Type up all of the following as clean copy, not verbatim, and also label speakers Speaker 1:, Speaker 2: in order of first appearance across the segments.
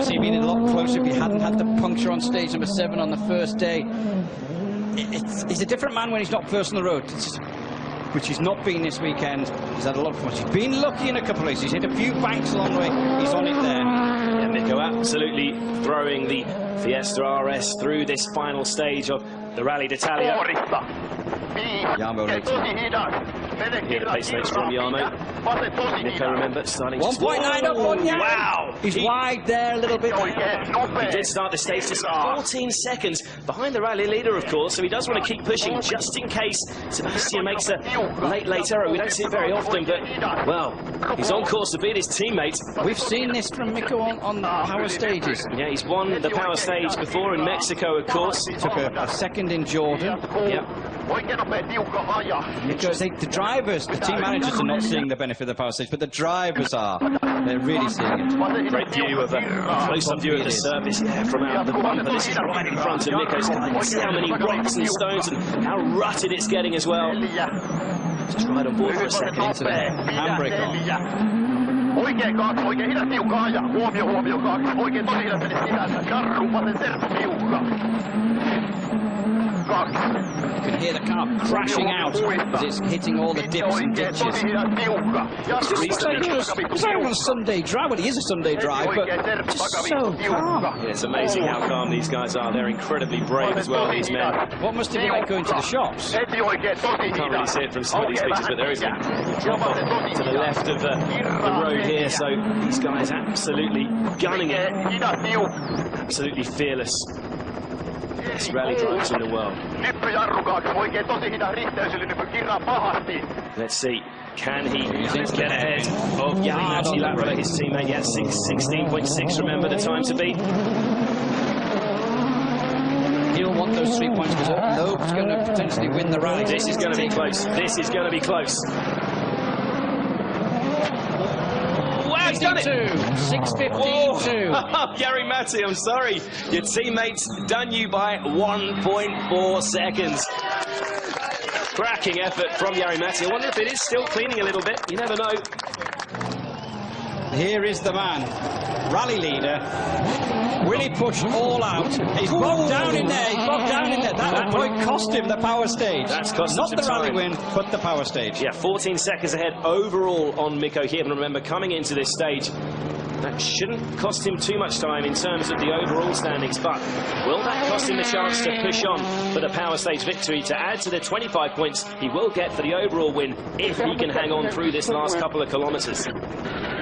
Speaker 1: see being a lot closer if he hadn't had the puncture on stage number 7 on the first day. He's a different man when he's not first on the road, which he's not been this weekend. He's had a lot of fun. He's been lucky in a couple of races. He's hit a few banks along the way. He's on it there.
Speaker 2: Yeah, Mikko absolutely throwing the Fiesta RS through this final stage of the Rali d'Italia.
Speaker 1: Jarmo leads him.
Speaker 2: Here the pace notes from Jarmo. Mikko, remember, starting
Speaker 1: 1.9 up on Jarmo.
Speaker 2: Wow!
Speaker 1: He's wide there a little bit.
Speaker 2: He did start the stage just 14 seconds behind the rally leader, of course, so he does want to keep pushing just in case Sebastian makes a late error. We don't see it very often, but, well, he's on course to beat his teammate.
Speaker 1: We've seen this from Mikko on power stages.
Speaker 2: Yeah, he's won the power stage before in Mexico, of course.
Speaker 1: He took a second in Jordan.
Speaker 2: Yeah.
Speaker 1: Because the drivers, the team managers are not seeing the benefit of the power stage, but the drivers are. They're really seeing it.
Speaker 2: Great view of a close-up view of the surface from out the bumper. This is right in front of Mikko's car. See how many rocks and stones and how rutted it's getting as well. Just tried on board for a second into there.
Speaker 1: Handbrake on.
Speaker 3: Oikein kaksi, oikein hidasta tiukkaa ja huomio kaksi, oikein tosi hidasta sisässä, jarru vasen servo tiukka.
Speaker 1: You can hear the car crashing out as it's hitting all the dips and ditches. It's like on a Sunday drive. Well, he is a Sunday drive, but just so calm.
Speaker 2: Yeah, it's amazing how calm these guys are. They're incredibly brave as well, these men.
Speaker 1: What must it be like going to the shops?
Speaker 2: Can't really see it from some of these pictures, but there is a drop off to the left of the road here, so these guys absolutely gunning it. Absolutely fearless. Best rally drivers in the world. Let's see, can he get ahead of Yari Lavrella, his teammate? Yeah, 16.6, remember the time to beat.
Speaker 1: He'll want those 3 points because Loeb's going to potentially win the rally.
Speaker 2: This is going to be close. This is going to be close. He's done it!
Speaker 1: 6:15.2.
Speaker 2: Jari Matti, I'm sorry. Your teammate's done you by 1.4 seconds. Cracking effort from Jari Matti. I wonder if it is still cleaning a little bit. You never know.
Speaker 1: Here is the man, rally leader. Will he push all out? He's bogged down in there. He's bogged down in there. That point cost him the power stage.
Speaker 2: That's cost
Speaker 1: not
Speaker 2: him
Speaker 1: the rally
Speaker 2: time.
Speaker 1: win, but the power stage.
Speaker 2: Yeah, 14 seconds ahead overall on Mikko here. And remember, coming into this stage, that shouldn't cost him too much time in terms of the overall standings. But will that cost him the chance to push on for the power stage victory to add to the 25 points he will get for the overall win if he can hang on through this last couple of kilometres?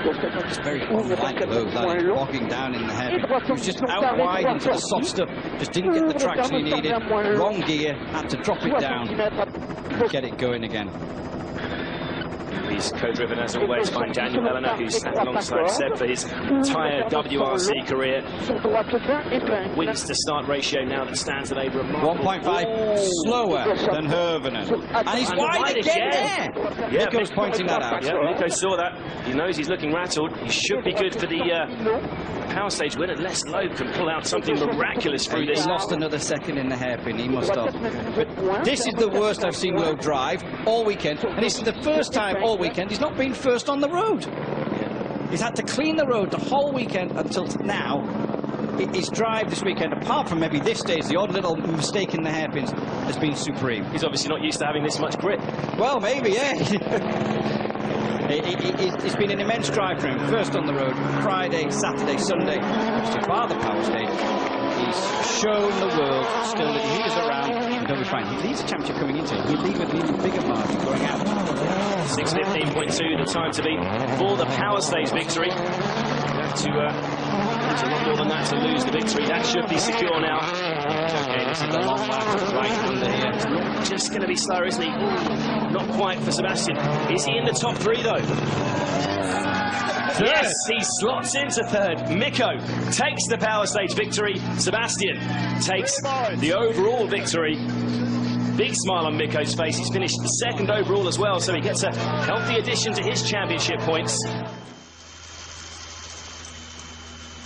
Speaker 1: It's very unlike Loeb, that bogging down in the hairpin. He was just out wide into the soft stuff, just didn't get the traction he needed. Wrong gear, had to drop it down and get it going again.
Speaker 2: He's co-driven as always by Daniel Elena, who's sat alongside Seb for his entire WRC career. Wins to start ratio now that stands at a remarkable
Speaker 1: 1.5 slower than Hirvonen. And he's wide again there!
Speaker 2: Yeah,
Speaker 1: Mikko's pointing that out.
Speaker 2: Yeah, Mikko saw that. He knows he's looking rattled. He should be good for the power stage win unless Loeb can pull out something miraculous through this.
Speaker 1: He lost another second in the hairpin, he must have. But this is the worst I've seen Loeb drive all weekend, and this is the first time all weekend he's not been first on the road. He's had to clean the road the whole weekend until now. His drive this weekend, apart from maybe this stage, the odd little mistake in the hairpins, has been supreme.
Speaker 2: He's obviously not used to having this much grip.
Speaker 1: Well, maybe, yeah. It's been an immense drive for him. First on the road, Friday, Saturday, Sunday. So far the power stage. He's shown the world still that he is around and he'll be fine. He leads a championship coming into it. He'll lead with an even bigger margin going out.
Speaker 2: 6:15.2, the time to beat for the power stage victory. You have to a lot more than that to lose the victory. That should be secure now. Okay, this is the long lap right under here. It's not just going to be slower, isn't he? Not quite for Sebastian. Is he in the top 3 though? Yes, he slots into 3rd. Mikko takes the power stage victory. Sebastian takes the overall victory. Big smile on Mikko's face. He's finished 2nd overall as well, so he gets a healthy addition to his championship points.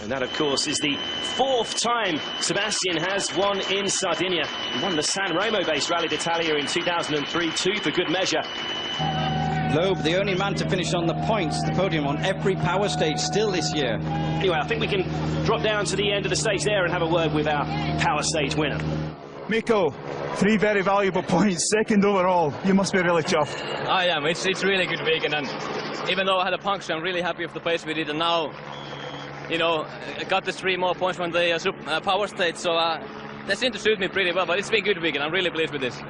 Speaker 2: And that, of course, is the 4th time Sebastian has won in Sardinia. He won the San Remo-based Rally d'Italia in 2003 too, for good measure.
Speaker 1: Loeb, the only man to finish on the points, the podium on every power stage still this year.
Speaker 2: Anyway, I think we can drop down to the end of the stage there and have a word with our power stage winner.
Speaker 4: Miko, 3 very valuable points, 2nd overall. You must be really chuffed.
Speaker 5: I am. It's really good weekend, and even though I had a puncture, I'm really happy with the pace we did, and now, you know, I got the 3 more points from the power stage, so that seemed to suit me pretty well, but it's been a good weekend. I'm really pleased with this.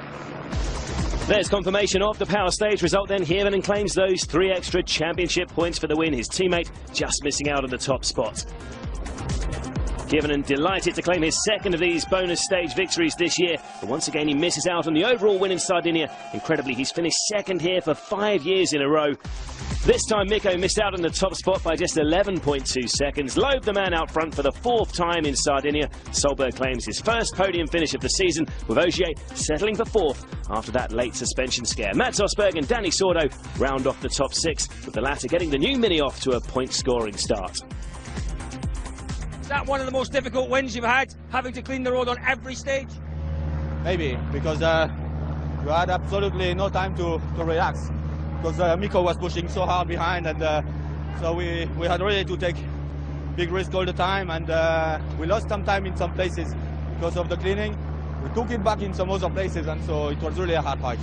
Speaker 2: There's confirmation of the power stage result then. Hirvonen claims those 3 extra championship points for the win. His teammate just missing out on the top spot. Hirvonen delighted to claim his 2nd of these bonus stage victories this year, but once again he misses out on the overall win in Sardinia. Incredibly, he's finished 2nd here for 5 years in a row. This time Mikko missed out on the top spot by just 11.2 seconds. Loeb, the man out front for the 4th time in Sardinia. Solberg claims his first podium finish of the season, with Ogier settling for 4th after that late suspension scare. Mats Osberg and Danny Sordo round off the top 6, with the latter getting the new Mini off to a point-scoring start.
Speaker 6: Is that one of the most difficult wins you've had, having to clean the road on every stage?
Speaker 7: Maybe, because we had absolutely no time to relax, because Mikko was pushing so hard behind, and so we had really to take big risk all the time, and we lost some time in some places because of the cleaning. We took it back in some other places, and so it was really a hard fight.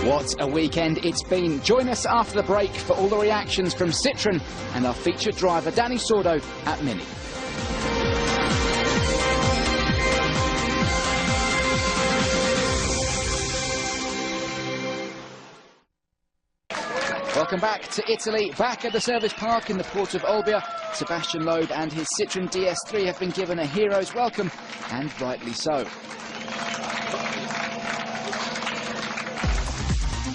Speaker 8: What a weekend it's been. Join us after the break for all the reactions from Citroën and our featured driver Danny Sordo at Mini. Welcome back to Italy. Back at the service park in the port of Olbia, Sebastian Loeb and his Citroën DS3 have been given a hero's welcome, and rightly so.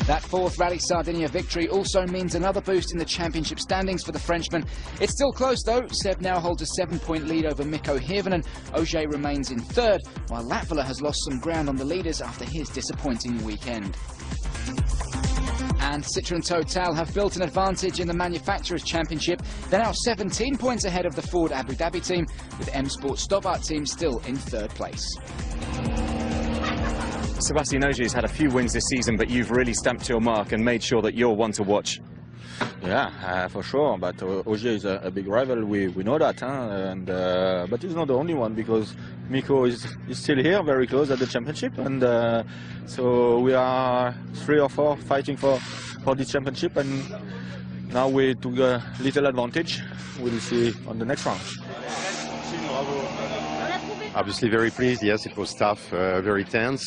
Speaker 8: That 4th Rally Sardinia victory also means another boost in the championship standings for the Frenchman. It's still close though. Seb now holds a 7-point lead over Mikko Hirvonen. Ogier remains in 3rd, while Latvala has lost some ground on the leaders after his disappointing weekend. And Citroën Total have built an advantage in the Manufacturers' Championship. They're now 17 points ahead of the Ford Abu Dhabi team, with M Sport Stobart team still in 3rd place.
Speaker 9: Sebastian Ogier's had a few wins this season, but you've really stamped your mark and made sure that you're one to watch.
Speaker 7: Yeah, for sure, but Ogier is a big rival, we know that, and but he's not the only one, because Mikko is still here, very close at the championship, and so we are 3 or 4 fighting for this championship, and now we took a little advantage. We'll see on the next round.
Speaker 10: Obviously very pleased, yes, it was tough, very tense,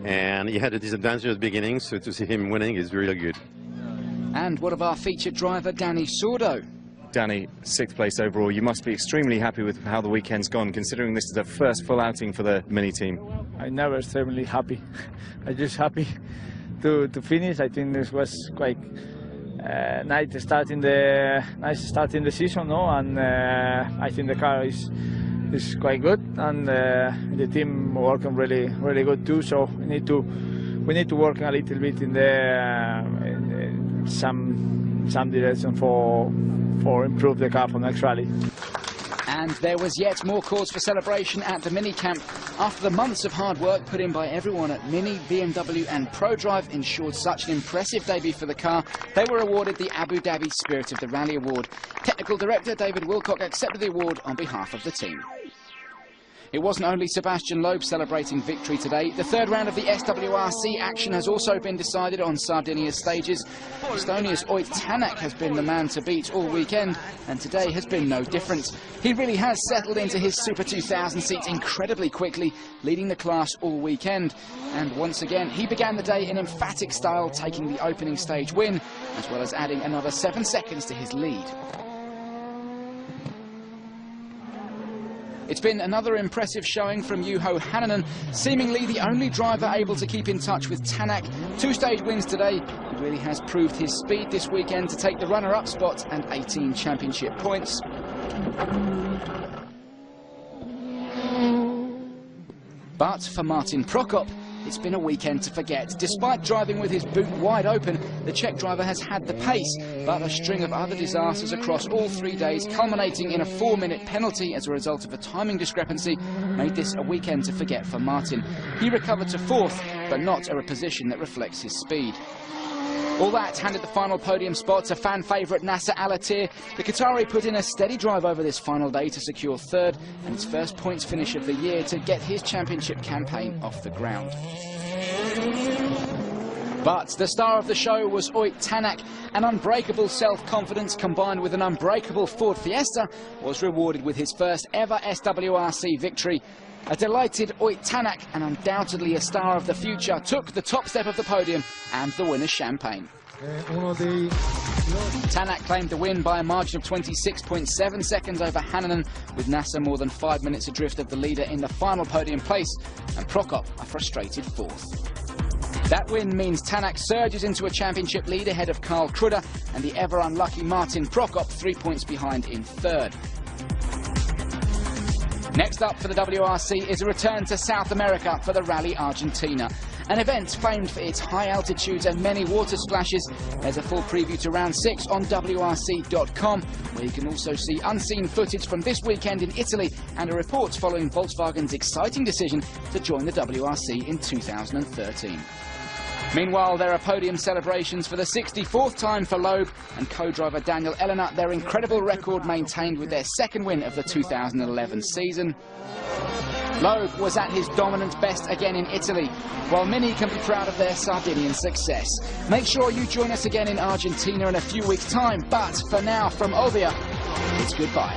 Speaker 10: and he had a disadvantage at the beginning, so to see him winning is really good.
Speaker 8: And what of our featured driver, Danny Sordo?
Speaker 9: Danny, 6th place overall. You must be extremely happy with how the weekend's gone, considering this is the first full outing for the Mini team.
Speaker 11: I'm never extremely happy. I'm just happy to finish. I think this was quite nice start in the season, no? And I think the car is quite good, and the team working really good too. So we need to work a little bit in some direction for improve the car for next rally.
Speaker 8: And there was yet more cause for celebration at the Mini Camp. After the months of hard work put in by everyone at Mini, BMW and ProDrive ensured such an impressive debut for the car, they were awarded the Abu Dhabi Spirit of the Rally Award. Technical Director David Wilcock accepted the award on behalf of the team. It wasn't only Sebastian Loeb celebrating victory today. The 3rd round of the SWRC action has also been decided on Sardinia's stages. Estonia's Oit Tänak has been the man to beat all weekend, and today has been no different. He really has settled into his Super 2000 seat incredibly quickly, leading the class all weekend. And once again, he began the day in emphatic style, taking the opening stage win, as well as adding another 7 seconds to his lead. It's been another impressive showing from Juho Hänninen, seemingly the only driver able to keep in touch with Tänak. 2 stage wins today. He really has proved his speed this weekend to take the runner-up spot and 18 championship points. But for Martin Prokop, it's been a weekend to forget. Despite driving with his boot wide open, the Czech driver has had the pace, but a string of other disasters across all 3 days, culminating in a 4-minute penalty as a result of a timing discrepancy, made this a weekend to forget for Martin. He recovered to 4th, but not a position that reflects his speed. All that handed the final podium spot to fan favourite Nasser Al-Attiyah. The Qatari put in a steady drive over this final day to secure third and its first points finish of the year to get his championship campaign off the ground. But the star of the show was Ott Tanak. An unbreakable self-confidence combined with an unbreakable Ford Fiesta was rewarded with his first ever SWRC victory. A delighted Ott Tanak, and undoubtedly a star of the future, took the top step of the podium and the winner's champagne. Tanak claimed the win by a margin of 26.7 seconds over Hannanen, with Nasser more than 5 minutes adrift of the leader in the final podium place, and Prokop a frustrated fourth. That win means Tanak surges into a championship lead ahead of Karl Kruder and the ever-unlucky Martin Prokop 3 points behind in third. Next up for the WRC is a return to South America for the Rally Argentina, an event famed for its high altitudes and many water splashes. There's a full preview to round 6 on WRC.com, where you can also see unseen footage from this weekend in Italy and a report following Volkswagen's exciting decision to join the WRC in 2013. Meanwhile, there are podium celebrations for the 64th time for Loeb and co-driver Daniel Elena, their incredible record maintained with their second win of the 2011 season. Loeb was at his dominant best again in Italy, while Mini can be proud of their Sardinian success. Make sure you join us again in Argentina in a few weeks' time, but for now, from Olbia, it's goodbye.